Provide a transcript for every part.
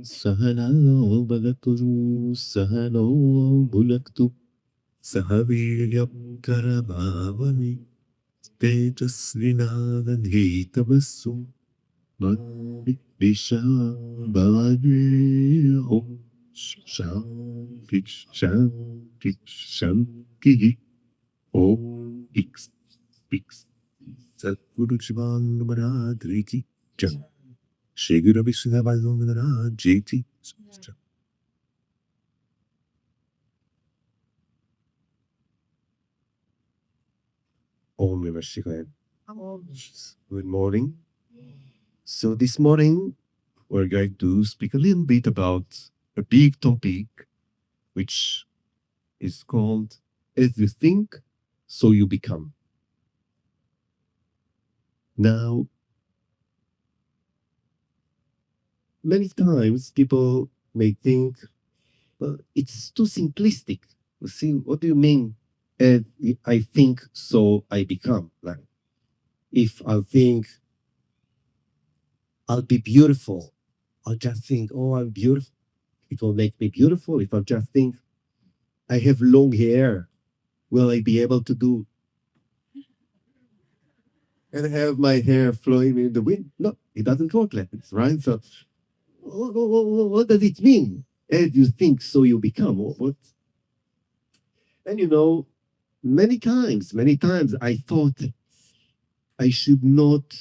सहनाववतु सहनौ भुनक्तु सह वीर्यं करभावहै तेजस्विनावधीतमस्तु मा विद्विषावहै ॐ शान्ति शान्ति शान्तिः ॐ X X सद्गुरु शिवानंद महाराज की जय श्री गुरु विष्णु महाराज की जय Om Namah Shivaya. Good morning. So this morning we're going to speak a little bit about a big topic which is called As You Think, So You Become. Now, many times people may think, well, it's too simplistic. You see, what do you mean? I think, so I become. Like, if I think I'll be beautiful, I'll just think, oh, I'm beautiful. It will make me beautiful. If I just think I have long hair, will I be able to do and have my hair flowing in the wind? No, it doesn't work like this, right? So, what does it mean? As you think, so you become. What? And you know, many times I thought I should not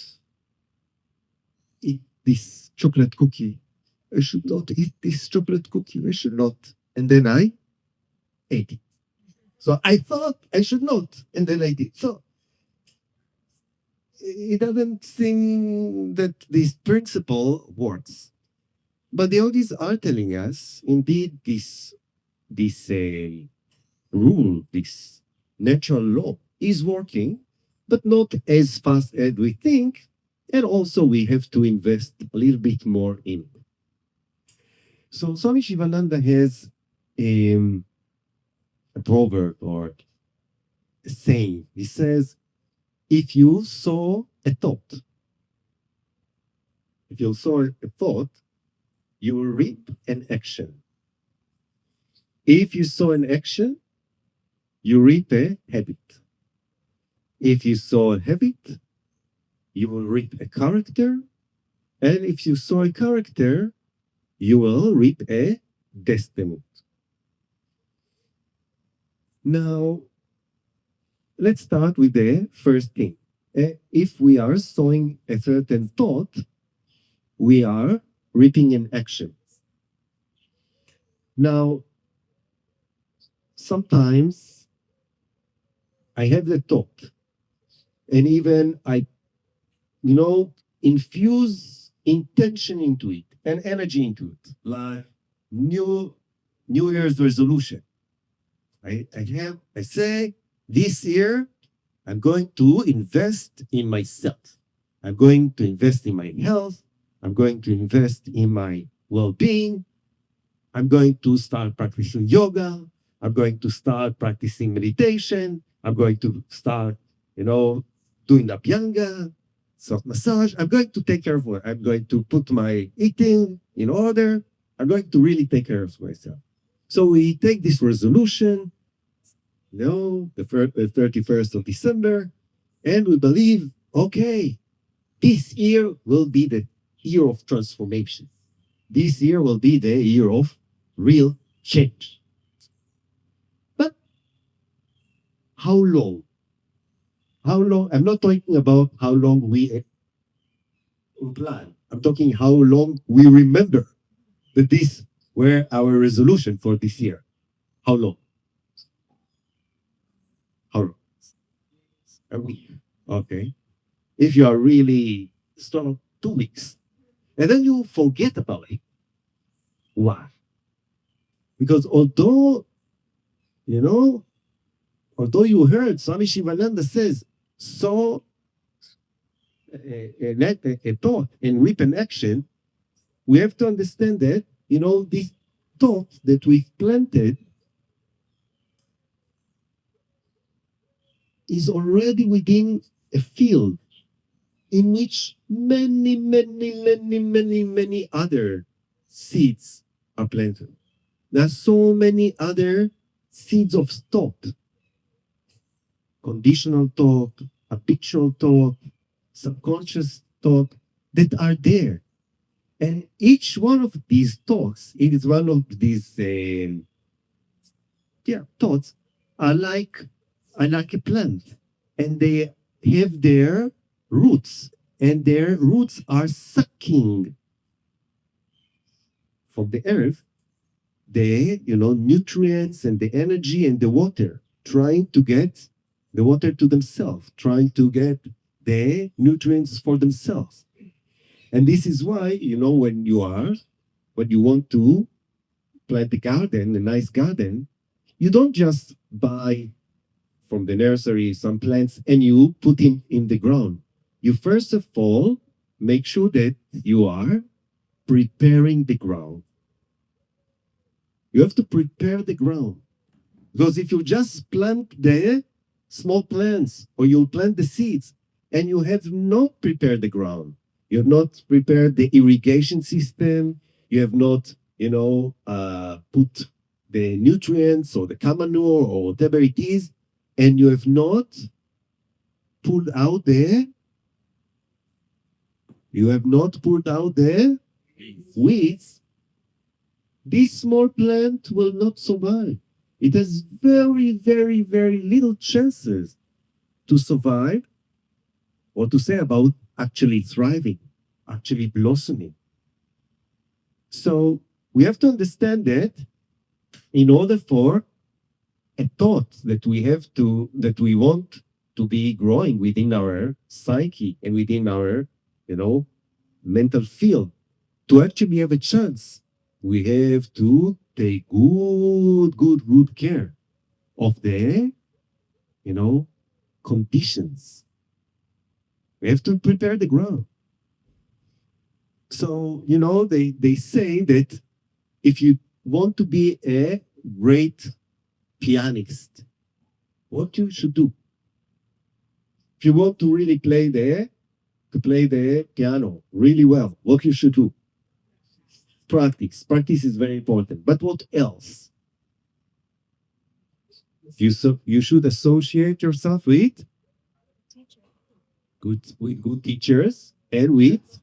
eat this chocolate cookie. I should not eat this chocolate cookie. I should not. And then I ate it. So I thought I should not. And then I did. So it doesn't seem that this principle works. But the Odis are telling us, indeed, this rule, this natural law is working, but not as fast as we think. And also we have to invest a little bit more in it. So Swami Shivananda has a proverb or a saying. He says, if you sow a thought, you will reap an action. If you sow an action, you reap a habit. If you sow a habit, you will reap a character. And if you sow a character, you will reap a destiny. Now, let's start with the first thing. If we are sowing a certain thought, we are reaping an action. Now, sometimes I have the thought, and even I, infuse intention into it and energy into it, like New Year's resolution. I say, this year, I'm going to invest in myself. I'm going to invest in my health. I'm going to invest in my well-being. I'm going to start practicing yoga. I'm going to start practicing meditation. I'm going to start, doing Abhyanga, self massage. I'm going to take care of what I'm going to put my eating in order. I'm going to really take care of myself. So we take this resolution, the 31st of December, and we believe, okay, this year will be the year of transformation. This year will be the year of real change. But how long? How long? I'm not talking about how long we plan. I'm talking how long we remember that these were our resolution for this year. How long? How long? A week. Okay. If you are really strong, 2 weeks. And then you forget about it. Why? Because although you heard Swami Shivananda says, sow a thought and reap an action, we have to understand that, this thought that we've planted is already within a field in which many other seeds are planted. There are so many other seeds of thought, conditional thought, habitual thought, subconscious thought that are there. And each one of these thoughts, it is one of these thoughts are like a plant, and they have their roots, and their roots are sucking from the earth the nutrients and the energy and the water, trying to get the water to themselves, trying to get the nutrients for themselves. And this is why, when you want to plant a garden, a nice garden, you don't just buy from the nursery some plants and you put them in the ground. You first of all make sure that you are preparing the ground. You have to prepare the ground. Because if you just plant the small plants or you plant the seeds and you have not prepared the ground, you have not prepared the irrigation system, you have not, put the nutrients or the cow manure or whatever it is, and you have not pulled out the weeds, this small plant will not survive. It has very, very, very little chances to survive, or to say about actually thriving, actually blossoming. So we have to understand that in order for a thought that we want to be growing within our psyche and within our, mental field, to actually have a chance, we have to take good care of the, conditions. We have to prepare the ground. So, they say that if you want to be a great pianist, what you should do? If you want to really play the piano really well, what you should do? Practice. Practice is very important. But what else? You should associate yourself with good teachers and with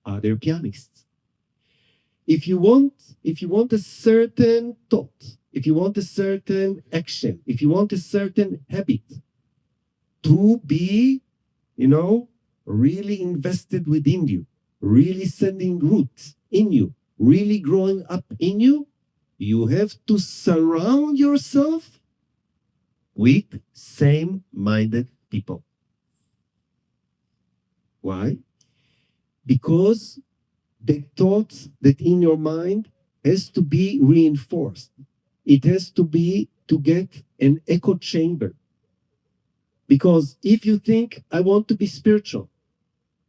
other pianists. If you want a certain thought, if you want a certain action, if you want a certain habit to be, really invested within you, really sending roots in you, really growing up in you, you have to surround yourself with same-minded people. Why? Because the thoughts that in your mind has to be reinforced. It has to be to get an echo chamber. Because if you think, I want to be spiritual,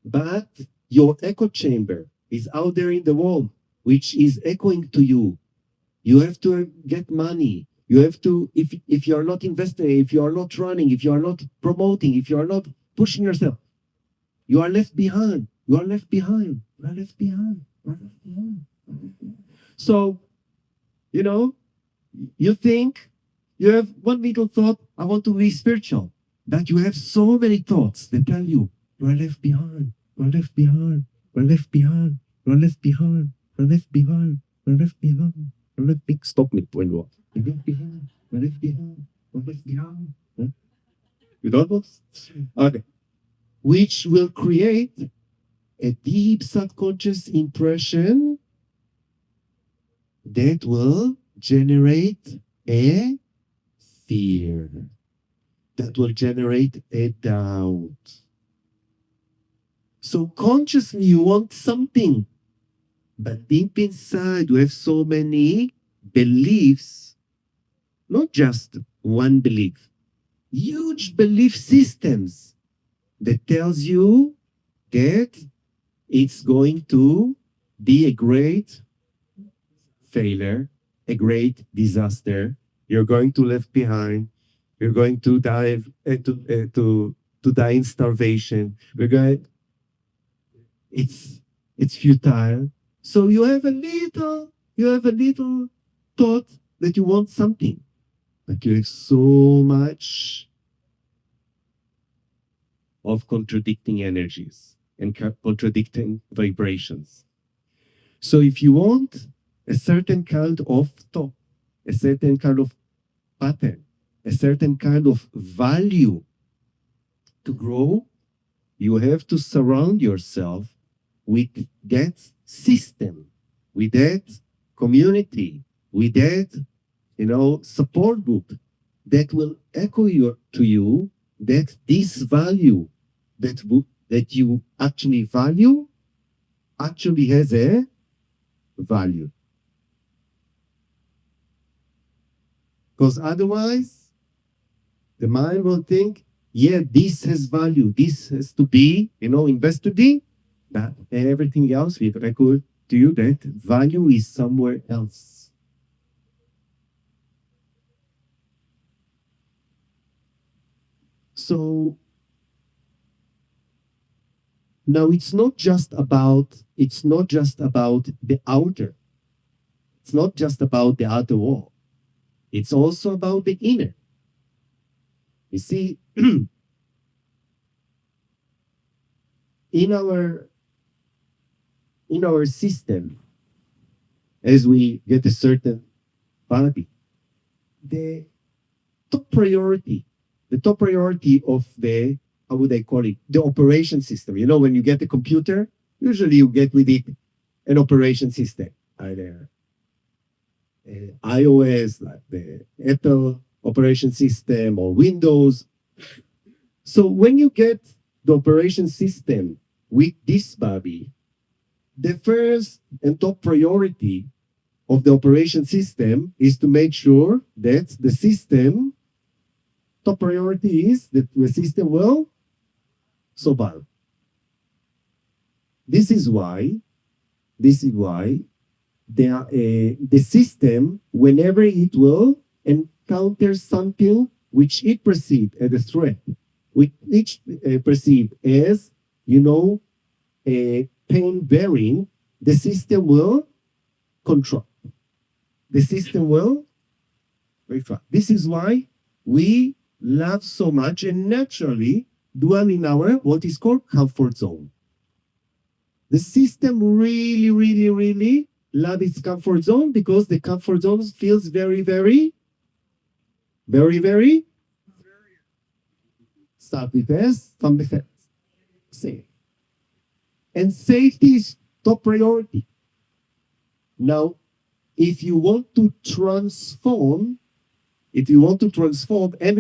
but your echo chamber is out there in the world, which is echoing to you, you have to get money. You have to, if you are not investing, if you are not running, if you are not promoting, if you are not pushing yourself, you are left behind. You are left behind. You are left behind. You are left behind. So, you think you have one little thought, I want to be spiritual. But you have so many thoughts that tell you, you are left behind. You are left behind. You are left behind. You are left behind. You are left behind. You are left behind. You are left behind. Stop me when you are. You are left behind. You are left behind. You are left behind. Huh? You don't know? Okay. Which will create a deep subconscious impression that will generate a fear, that will generate a doubt. So consciously you want something, but deep inside you have so many beliefs, not just one belief, huge belief systems that tells you that it's going to be a great failure, a great disaster. You're going to left behind. You're going to die to die in starvation. It's It's futile. So you have a little thought that you want something, but you have so much of contradicting energies and contradicting vibrations. So if you want a certain kind of thought, a certain kind of pattern, a certain kind of value to grow, you have to surround yourself with that system, with that community, with that, support group that will echo to you that this value that you actually value actually has a value. Because otherwise, the mind will think, yeah, this has value. This has to be, invested in. But everything else we record to you that value is somewhere else. So now it's not just about the outer. It's not just about the outer wall. It's also about the inner. You see, in our system, as we get a certain body, the top priority of the, how would I call it, the operation system. When you get a computer, usually you get with it an operation system, either iOS, like the Apple operation system, or Windows. So when you get the operation system with this body, the first and top priority of the operation system is to make sure that the system, top priority is that the system will survive. This is why the system, whenever it will encounter something which it perceives as a threat, which it perceives as, a pain bearing, the system will control. The system will retract. This is why we love so much and naturally dwell in our what is called comfort zone. The system really, really, really love its comfort zone because the comfort zone feels very, very, very, very start with S from the first. Safe. And safety is top priority. Now, if you want to transform, any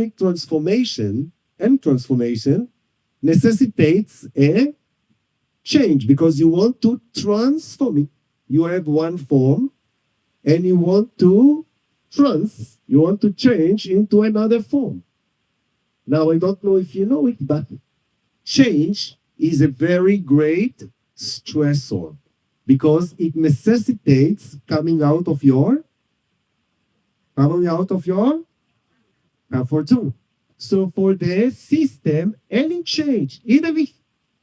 transformation necessitates a change because you want to transform it. You have one form and you want to change into another form. Now, I don't know if you know it, but change is a very great stressor because it necessitates coming out of your comfort zone. So for the system, any change, even if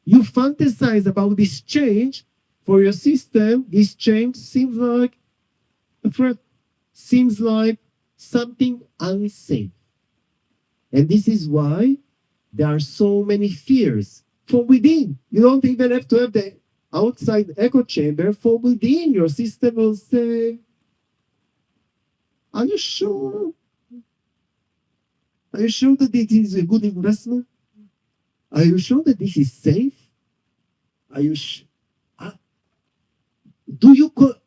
you fantasize about this change, for your system, this change seems like a threat, seems like something unsafe. And this is why there are so many fears from within. You don't even have to have the outside echo chamber. From within, your system will say, are you sure? Are you sure that this is a good investment? Are you sure that this is safe? Are you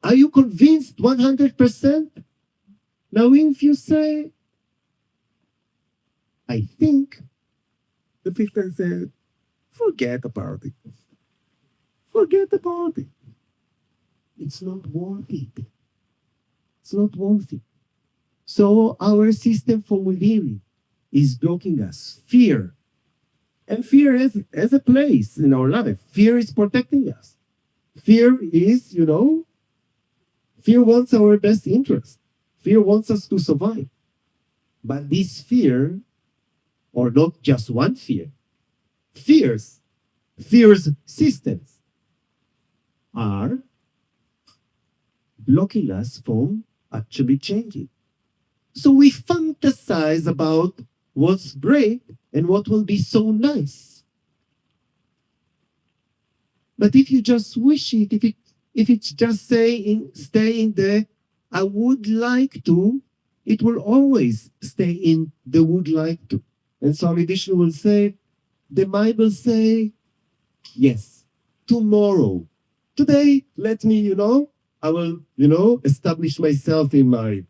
are you convinced 100%? Now, if you say, I think, the system said, forget about it. Forget about it. It's not worth it. It's not worth it. So our system from within is blocking us. Fear. And fear has a place in our life. Fear is protecting us. Fear is, fear wants our best interest. Fear wants us to survive. But this fear, or not just one fear, fears systems. are blocking us from actually changing. So we fantasize about what's great and what will be so nice. But if you just wish it, if it's just stay in the I would like to, it will always stay in the would like to. And Swami Vishnu will say, the mind will say, yes, tomorrow. Today, let me, I will, establish myself in my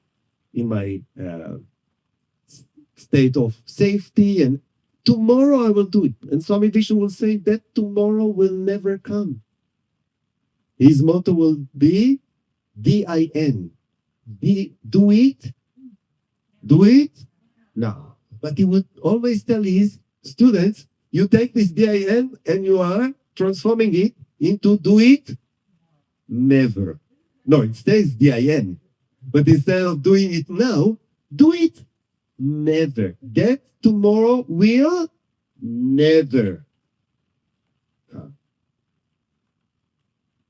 state of safety, and tomorrow I will do it. And Swami Vishnu will say that tomorrow will never come. His motto will be DIN. Do it now. But he would always tell his students, you take this DIN and you are transforming it into do it never. No, it stays DIN. But instead of doing it now, do it never. That tomorrow will never come.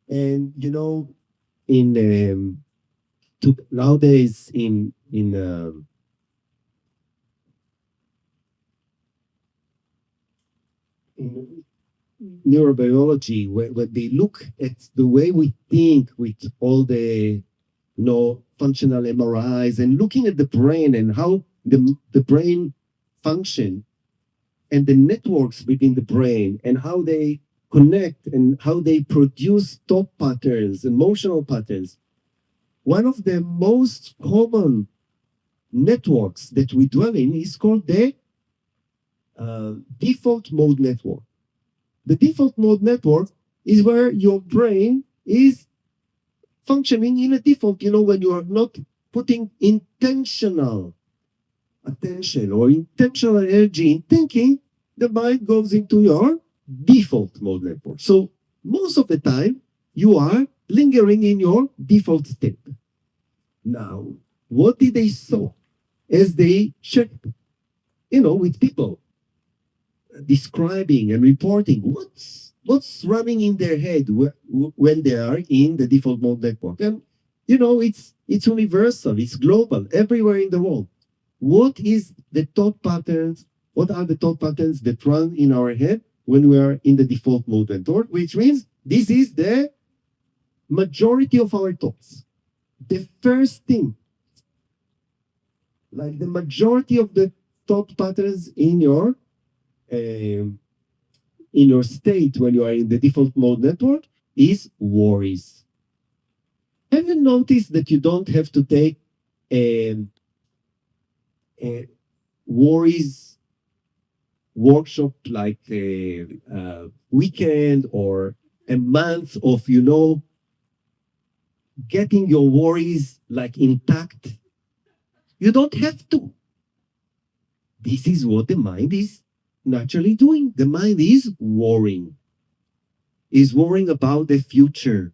And in nowadays in neurobiology, when they look at the way we think with all the functional MRIs and looking at the brain and how the brain function and the networks within the brain and how they connect and how they produce thought patterns, emotional patterns. One of the most common networks that we dwell in is called the default mode network. The default mode network is where your brain is functioning in a default, when you are not putting intentional attention or intentional energy in thinking, the mind goes into your default mode network. So most of the time, you are lingering in your default state. Now, what did they saw as they checked, with people describing and reporting what's running in their head when they are in the default mode network? And it's universal, it's global, everywhere in the world. What is the thought patterns? What are the thought patterns that run in our head when we are in the default mode network? Which means this is the majority of our thoughts. The first thing, like the majority of the thought patterns in your state when you are in the default mode network is worries. Have you noticed that you don't have to take a worries workshop like a weekend or a month of getting your worries like intact? You don't have to. This is what the mind is naturally doing. The mind is worrying about the future,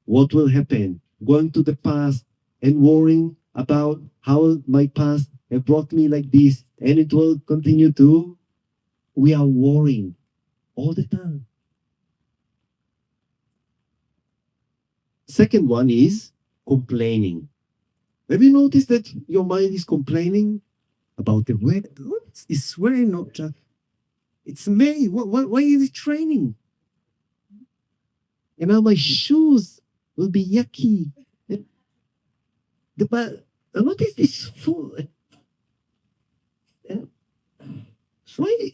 what will happen, going to the past and worrying about how my past have brought me like this, and it will continue to. We are worrying all the time. Second one is complaining. Have you noticed that your mind is complaining about the weather? It's rain, not just. It's May. Why is it raining? And now my shoes will be yucky. What is this food? Why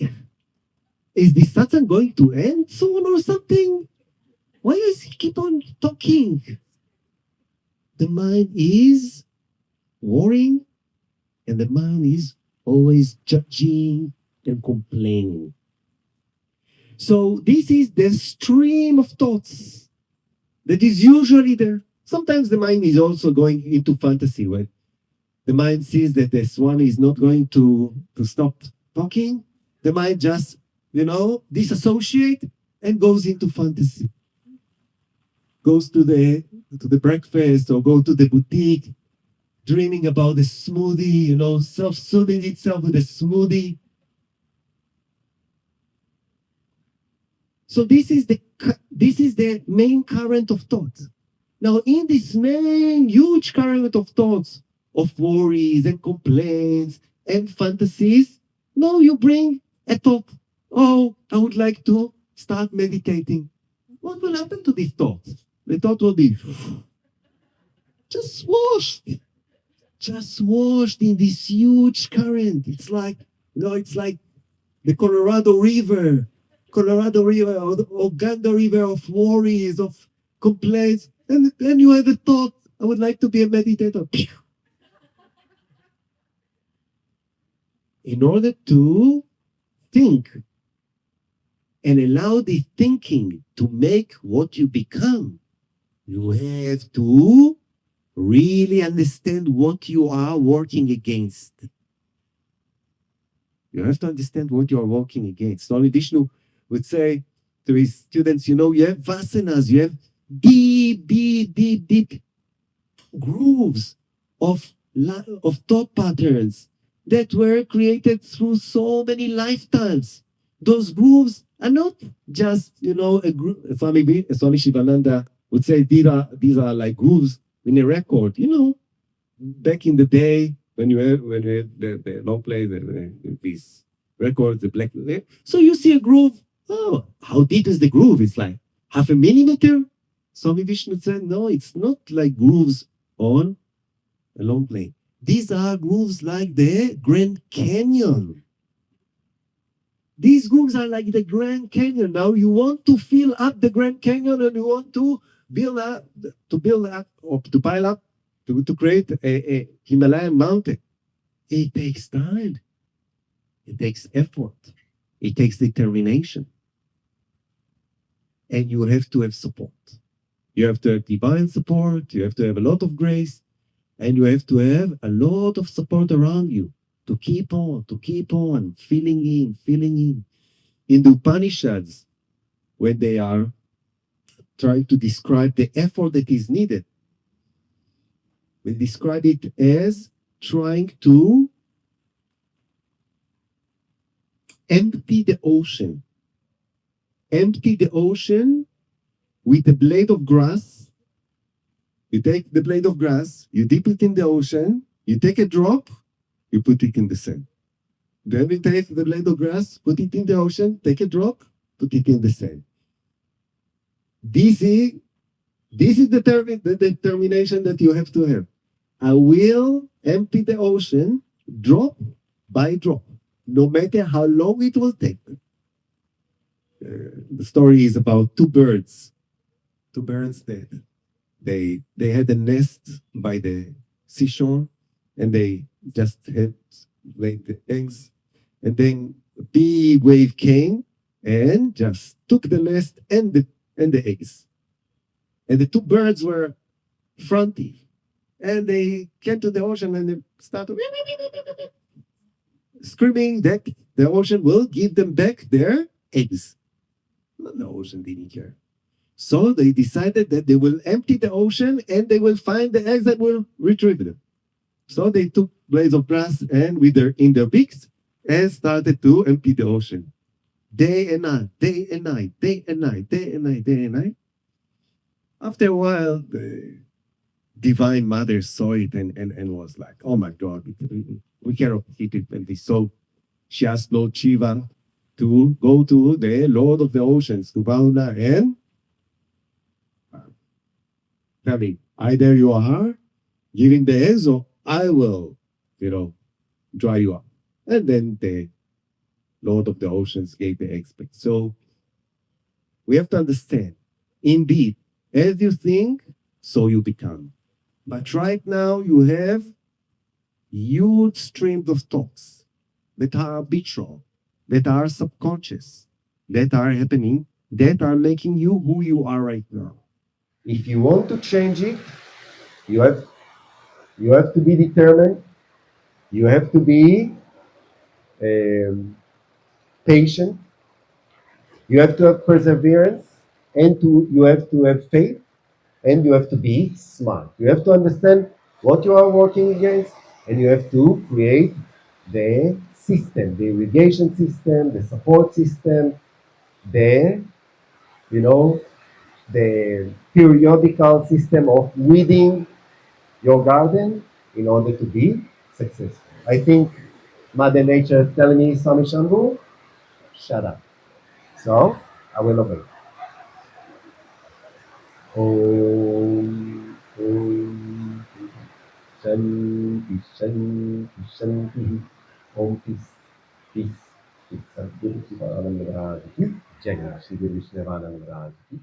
is this satsang going to end soon or something? Why does he keep on talking? The mind is worrying, and the mind is always judging and complaining. So this is the stream of thoughts that is usually there. Sometimes the mind is also going into fantasy, when the mind sees that the swan is not going to stop talking. The mind just, disassociate and goes into fantasy. Goes to the breakfast or go to the boutique, dreaming about the smoothie, self-soothing itself with a smoothie. So this is the main current of thought. Now, in this main huge current of thoughts, of worries and complaints and fantasies, now you bring a thought. Oh, I would like to start meditating. What will happen to this thought? The thought will be just washed in this huge current. It's like, it's like the Colorado River, or the Uganda River of worries, of complaints. And then you have a thought, I would like to be a meditator. In order to think and allow this thinking to make what you become, you have to really understand what you are working against. You have to understand what you are working against. Swami Vishnu would say to his students, you have vasanas, you have deep grooves of thought patterns that were created through so many lifetimes. Those grooves are not just, a group. Swami Shivananda would say these are like grooves in a record. Back in the day when you had the long play, these records, the black. So you see a groove. Oh, how deep is the groove? It's like half a millimeter. Swami Vishnu said, no, it's not like grooves on a long plane. These are grooves like the Grand Canyon. These grooves are like the Grand Canyon. Now you want to fill up the Grand Canyon and you want to pile up, to create a Himalayan mountain. It takes time. It takes effort. It takes determination. And you have to have support. You have to have divine support. You have to have a lot of grace. And you have to have a lot of support around you to keep on, filling in. In the Upanishads, when they are trying to describe the effort that is needed, they describe it as trying to empty the ocean. Empty the ocean with a blade of grass. You take the blade of grass, you dip it in the ocean, you take a drop, you put it in the sand. Then you take the blade of grass, put it in the ocean, take a drop, put it in the sand. This is the determination that you have to have. I will empty the ocean drop by drop, no matter how long it will take. The story is about two birds. Two birds that they had a nest by the seashore, and they just had laid the eggs, and then a big wave came and just took the nest and the eggs. And the two birds were fronty, and they came to the ocean and they started screaming that the ocean will give them back their eggs. The ocean didn't care. So they decided that they will empty the ocean and they will find the eggs that will retrieve them. So they took blades of grass and in their beaks and started to empty the ocean. Day and night, day and night, day and night, day and night, day and night. After a while, the Divine Mother saw it and was like, oh my God, we cannot keep it like this. So she asked Lord Shiva to go to the Lord of the Oceans, to Varuna, and tell me, either you are giving the eggs or I will, dry you up. And then the Lord of the Oceans gave the eggs back. So we have to understand, indeed, as you think, so you become. But right now you have huge streams of thoughts that are habitual, that are subconscious, that are happening, that are making you who you are right now. If you want to change it, you have to be determined. You have to be patient. You have to have perseverance, and you have to have faith, and you have to be smart. You have to understand what you are working against, and you have to create the system, the irrigation system, the support system, the you know, the periodical system of weeding your garden in order to be successful. I think Mother Nature is telling me, Swami Shambhu, shut up. So I will obey. Om, Om, Shanti, Shanti, Shanti. Om, peace, peace, peace. Sadhguru Shivananda Maharaj ki Jai. Shri Guru Shivananda Maharaj ki